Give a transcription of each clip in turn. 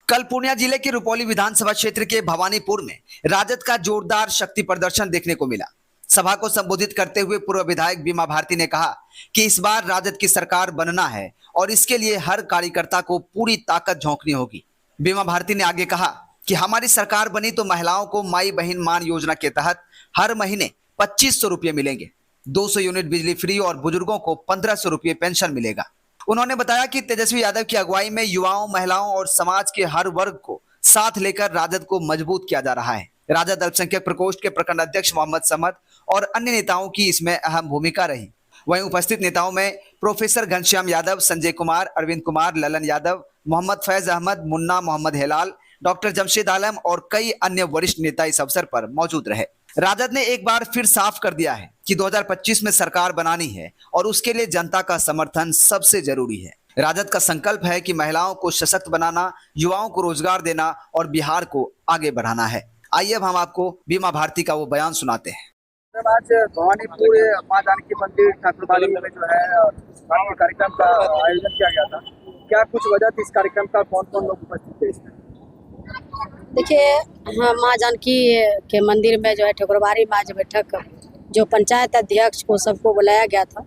कल पूर्णिया जिले के रुपौली विधानसभा क्षेत्र के भवानीपुर में राजद का जोरदार शक्ति प्रदर्शन देखने को मिला। सभा को संबोधित करते हुए पूर्व विधायक बीमा भारती ने कहा कि इस बार राजद की सरकार बनना है और इसके लिए हर कार्यकर्ता को पूरी ताकत झोंकनी होगी। बीमा भारती ने आगे कहा कि हमारी सरकार बनी तो महिलाओं को माई बहन मान योजना के तहत हर महीने 2500 रुपये मिलेंगे, 200 यूनिट बिजली फ्री और बुजुर्गों को 1500 रुपये पेंशन मिलेगा। उन्होंने बताया कि तेजस्वी यादव की अगुवाई में युवाओं, महिलाओं और समाज के हर वर्ग को साथ लेकर राजद को मजबूत किया जा रहा है। राजद अल्पसंख्यक प्रकोष्ठ के प्रखंड अध्यक्ष मोहम्मद समद और अन्य नेताओं की इसमें अहम भूमिका रही। वहीं उपस्थित नेताओं में प्रोफेसर घनश्याम यादव, संजय कुमार, अरविंद कुमार, ललन यादव, मोहम्मद फैज अहमद, मुन्ना, मोहम्मद हेलाल, डॉक्टर जमशेद आलम और कई अन्य वरिष्ठ नेता इस अवसर पर मौजूद रहे। राजद ने एक बार फिर साफ कर दिया है कि 2025 में सरकार बनानी है और उसके लिए जनता का समर्थन सबसे जरूरी है। राजद का संकल्प है कि महिलाओं को सशक्त बनाना, युवाओं को रोजगार देना और बिहार को आगे बढ़ाना है। आइए अब हम आपको बीमा भारती का वो बयान सुनाते हैं। आज भवानीपुर मां जानकी मंदिर ठाकुरबाड़ी में जो है कार्यक्रम का आयोजन किया गया था। क्या कुछ वजह थी इस कार्यक्रम का, कौन कौन लोग उपस्थित थे इसमें? देखिए, मां जानकी के मंदिर में जो है ठाकुरबाड़ी में आज बैठक जो पंचायत अध्यक्ष को सबको बुलाया गया था,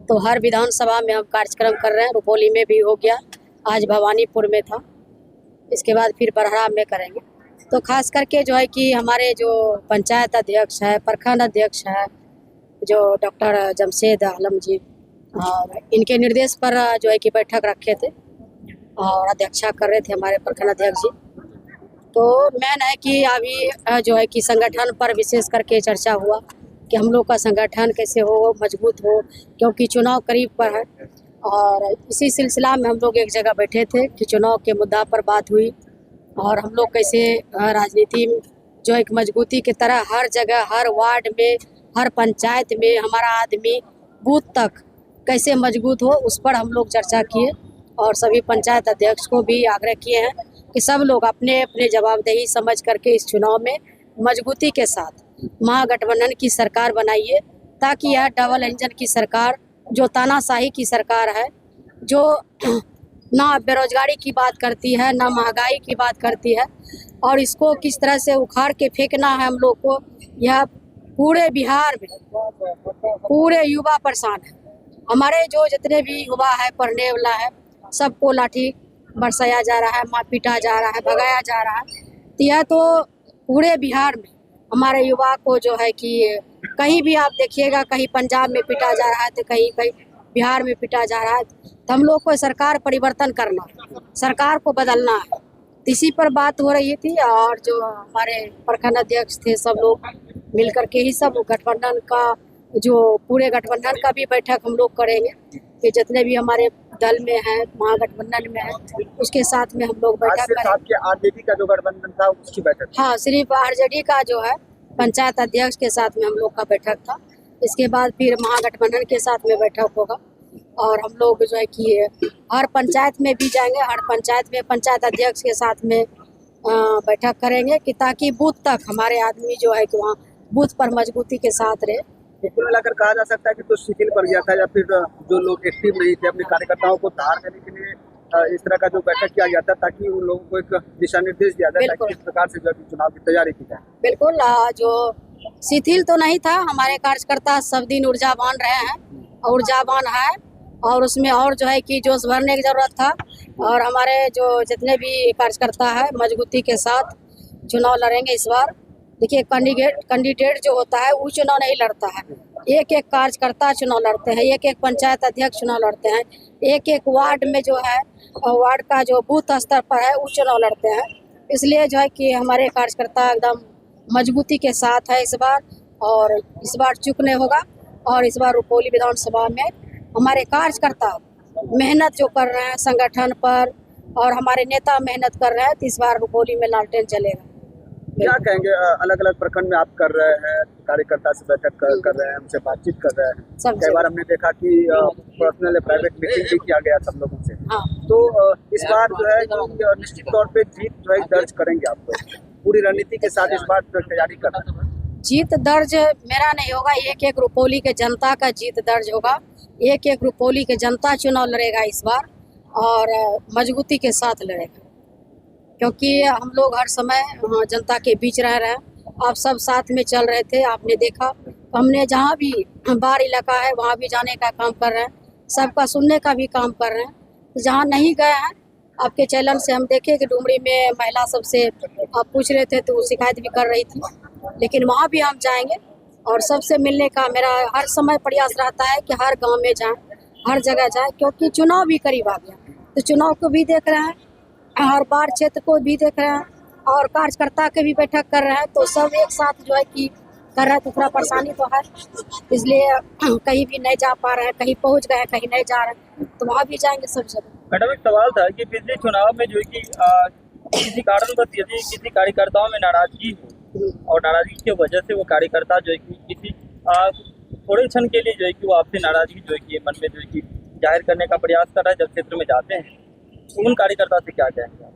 तो हर विधानसभा में हम कार्यक्रम कर रहे हैं। रुपौली में भी हो गया, आज भवानीपुर में था, इसके बाद फिर बरहरा में करेंगे। तो खास करके जो है कि हमारे जो पंचायत अध्यक्ष है, प्रखंड अध्यक्ष है, जो डॉक्टर जमशेद आलम जी, और इनके निर्देश पर जो है कि बैठक रखे थे और अध्यक्षता कर रहे थे हमारे प्रखंड अध्यक्ष जी। तो मेन है कि अभी जो है कि संगठन पर विशेष करके चर्चा हुआ कि हम लोग का संगठन कैसे हो, मजबूत हो, क्योंकि चुनाव करीब पर है। और इसी सिलसिला में हम लोग एक जगह बैठे थे कि चुनाव के मुद्दा पर बात हुई और हम लोग कैसे राजनीति जो एक मजबूती की तरह हर जगह, हर वार्ड में, हर पंचायत में हमारा आदमी बूथ तक कैसे मजबूत हो, उस पर हम लोग चर्चा किए और सभी पंचायत अध्यक्ष को भी आग्रह किए हैं कि सब लोग अपने अपने जवाबदेही समझ करके इस चुनाव में मजबूती के साथ महागठबंधन की सरकार बनाइए, ताकि यह डबल इंजन की सरकार, जो तानाशाही की सरकार है, जो ना बेरोजगारी की बात करती है, ना महंगाई की बात करती है, और इसको किस तरह से उखाड़ के फेंकना है हम लोग को। यह पूरे बिहार में पूरे युवा परेशान है। हमारे जो जितने भी युवा है, पढ़ने वाला है, सबको लाठी बरसाया जा रहा है, मार पीटा जा रहा है, भगाया जा रहा है। तो यह तो पूरे बिहार में हमारे युवा को जो है कि कहीं भी आप देखिएगा, कहीं पंजाब में पीटा जा रहा है तो कहीं कहीं बिहार में पीटा जा रहा है। तो हम लोग को सरकार परिवर्तन करना, सरकार को बदलना है, इसी पर बात हो रही थी। और जो हमारे प्रखंड अध्यक्ष थे, सब लोग मिल करके ही सब गठबंधन का, जो पूरे गठबंधन का भी बैठक हम लोग करेंगे कि जितने भी हमारे दल में है, महागठबंधन में है, उसके साथ में हम लोग बैठक करेंगे। आरजेडी का जो गठबंधन था उसकी बैठक? हाँ, सिर्फ आरजेडी का जो है पंचायत अध्यक्ष के साथ में हम लोग का बैठक था। इसके बाद फिर महागठबंधन के साथ में बैठक होगा और हम लोग जो है कि हर पंचायत में भी जाएंगे, हर पंचायत में पंचायत अध्यक्ष के साथ में बैठक करेंगे कि ताकि बूथ तक हमारे आदमी जो है कि वहाँ बूथ पर मजबूती के साथ रहे। कुल मिलाकर कहा जा सकता है कि तो शिथिल पड़ गया था, या फिर जो लोग एक्टिव नहीं थे अपने कार्यकर्ताओं को धार देने के लिए इस तरह का जो बैठक किया गया था, ताकि उन लोगों को एक दिशा निर्देश दिया जाए ताकि इस प्रकार से जो चुनाव की तैयारी की जाए। बिल्कुल, जो शिथिल तो नहीं था, हमारे कार्यकर्ता सब दिन ऊर्जावान रहे हैं, ऊर्जावान है, और उसमें और जो है कि जोश भरने की जरूरत था। और हमारे जो जितने भी कार्यकर्ता है मजबूती के साथ चुनाव लड़ेंगे इस बार। देखिए, कैंडिडेट जो होता है वो चुनाव नहीं लड़ता है, एक एक कार्यकर्ता चुनाव लड़ते हैं, एक एक पंचायत अध्यक्ष चुनाव लड़ते हैं, एक एक वार्ड में जो है वार्ड का जो बूथ स्तर पर है वो चुनाव लड़ते हैं। इसलिए जो है कि हमारे कार्यकर्ता एकदम मजबूती के साथ है इस बार, और इस बार चूक नहीं होगा। और इस बार रुपौली विधानसभा में हमारे कार्यकर्ता मेहनत जो कर रहे हैं संगठन पर, और हमारे नेता मेहनत कर रहे हैं, तो इस बार रुपौली में लालटेन चलेगा। क्या कहेंगे, अलग अलग प्रखंड में आप कर रहे हैं, कार्यकर्ता से बैठक कर रहे हैं, हमसे बातचीत कर रहे हैं, कई बार हमने देखा कि पर्सनल प्राइवेट मीटिंग भी किया गया सब लोगों से। हाँ। तो इस बार जो है निश्चित तौर पे जीत जो है दर्ज करेंगे, आपको पूरी रणनीति के साथ इस बार तैयारी कर रहे हैं। जीत दर्ज मेरा नहीं होगा, एक एक रुपौली के जनता का जीत दर्ज होगा। एक एक रुपौली के जनता चुनाव लड़ेगा इस बार और मजबूती के साथ लड़ेगा। क्योंकि हम लोग हर समय जनता के बीच रह रहे हैं। आप सब साथ में चल रहे थे, आपने देखा। हमने जहाँ भी बाढ़ इलाका है वहाँ भी जाने का काम कर रहे हैं, सबका सुनने का भी काम कर रहे हैं। जहाँ नहीं गए हैं, आपके चैनल से हम देखे कि डुमरी में महिला सबसे आप पूछ रहे थे तो वो शिकायत भी कर रही थी, लेकिन वहाँ भी हम जाएंगे और सबसे मिलने का मेरा हर समय प्रयास रहता है कि हर गांव में जाएं, हर जगह जाएं, क्योंकि चुनाव भी करीब आ गया। तो चुनाव को भी देख रहे हैं और बाढ़ क्षेत्र को भी देख रहे हैं और कार्यकर्ता के भी बैठक कर रहे हैं। तो सब एक साथ जो है कि कर रहे हैं, तो थोड़ा परेशानी तो है, इसलिए कहीं भी नहीं जा पा रहे हैं, कहीं पहुंच गए कहीं नहीं जा रहे हैं, तो वहाँ भी जाएंगे सब जगह। मैडम, एक सवाल था कि पिछले चुनाव में जो है कि किसी कारणवश यदि किसी कार्यकर्ताओं में नाराजगी हो और नाराजगी की वजह से वो कार्यकर्ता जो है कि किसी थोड़े क्षण के लिए जो है कि वो आपसे नाराजगी जो है कि मन में जो है कि जाहिर करने का प्रयास कर रहा है, जब क्षेत्र में जाते हैं तो उन कार्यकर्ता से क्या कहेंगे?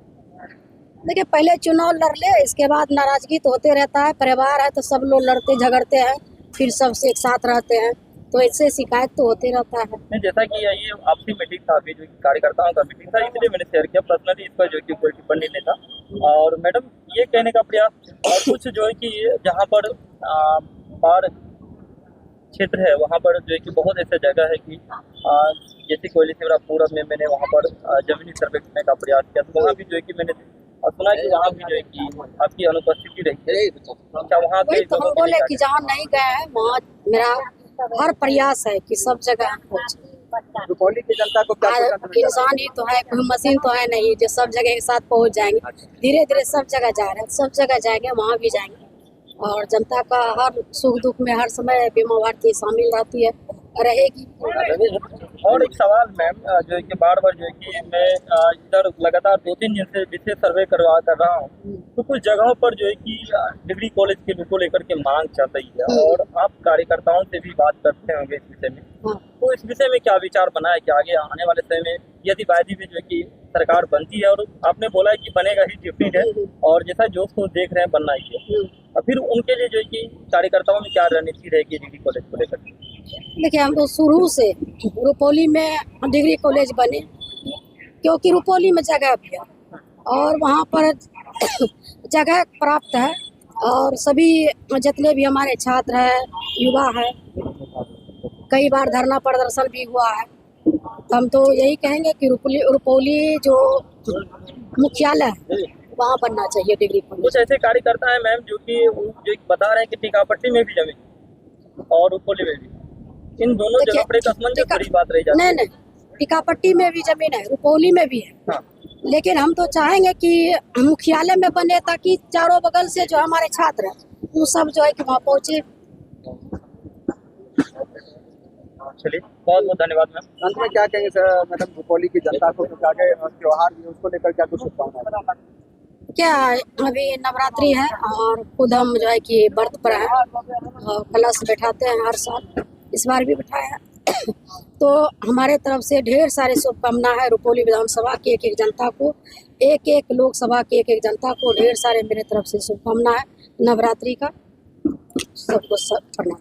देखिए, पहले चुनाव लड़ ले, इसके बाद नाराजगी तो होते रहता है। परिवार है तो सब लोग लड़ते झगड़ते हैं, फिर सबसे एक साथ रहते हैं, तो इससे शिकायत तो होते रहता है। नहीं, जैसा कि ये आपसी मीटिंग था, अभी जो कि कार्यकर्ताओं का मीटिंग था, इसलिए मैंने शेयर किया। पर्सनली इस पर जो कि कोई टिप्पणी नहीं था। और मैडम, ये कहने का प्रयास और कुछ जो है कि जहाँ पर बाढ़ क्षेत्र है वहाँ पर जो है कि बहुत ऐसा जगह है कि जैसे कोयली सिमरा पूरब में मैंने वहाँ पर जमीनी सर्वे करने का प्रयास किया, तो वहाँ भी जो है कि मैंने सुना कि वहाँ भी जो है कि आपकी अनुपस्थिति रही है। क्या वहाँ वही तो हम बोले कि जहाँ नहीं गए हैं वहाँ मेरा हर प्रयास है कि सब जगह पहुँचे। रुपौली की जनता को क्या इंसान ही तो है, कोई मशीन तो है नहीं जो सब जगह एक साथ पहुँच जाएंगे। धीरे धीरे सब जगह जा रहे हैं, सब जगह जाएंगे, वहाँ भी जाएंगे। और जनता का हर सुख दुख में हर समय बीमा भारती शामिल रहती है, रहेगी। और एक सवाल मैम, जो है कि बार बार जो है कि मैं इधर लगातार 2-3 दिन से विशेष सर्वे कर रहा हूँ, तो कुछ जगहों पर जो है कि डिग्री कॉलेज के को लेकर के मांग चल रही है और आप कार्यकर्ताओं से भी बात करते होंगे इस विषय में। तो इस विषय में क्या विचार बना है कि आगे आने वाले समय में यदि वायदी भी जो है कि सरकार बनती है, और आपने बोला है कि बनेगा ही डिप्टी है, और जैसा जोश को देख रहे हैं बनना ही है, और फिर उनके लिए जो है कि कार्यकर्ताओं में क्या रणनीति रहेगी डिग्री कॉलेज को लेकर? देखिए, हम तो शुरू से रुपौली में डिग्री कॉलेज बने, क्योंकि रुपौली में जगह भी है और वहाँ पर जगह प्राप्त है, और सभी जितने भी हमारे छात्र हैं, युवा है, कई बार धरना प्रदर्शन भी हुआ है। तो हम तो यही कहेंगे कि रुपौली जो मुख्यालय है वहाँ बनना चाहिए डिग्री कॉलेज। कुछ ऐसे कार्यकर्ता हैं मैम जो बता रहे हैं कि टीकापट्टी में भी जमीन और रुपौली में भी, इन दोनों जगह पर एक असमंजस बड़ी बात रही जाती है। नहीं, टीकापट्टी में भी जमीन है, रुपौली में भी है। हाँ। लेकिन हम तो चाहेंगे कि मुख्यालय में बने, ताकि चारों बगल से जो हमारे छात्र हैं वो सब जो है कि वहाँ पहुँचे। चलिए, बहुत बहुत धन्यवाद मैम। अंत में क्या कहेंगे सर मैडम रुपौली की जनता को, जो आगे त्योहार भी उसको लेकर क्या कुछ शुभकामनाएं? क्या, अभी नवरात्रि है और खुद हम जो है कि व्रत पर हैं और कलश बैठाते हैं हर साल, इस बार भी बैठाया है। तो हमारे तरफ से ढेर सारे शुभकामना है रुपौली विधानसभा की एक जनता को, एक लोकसभा की एक जनता को ढेर सारे मेरे तरफ से शुभकामना है नवरात्रि का। सबको सब प्रणाम।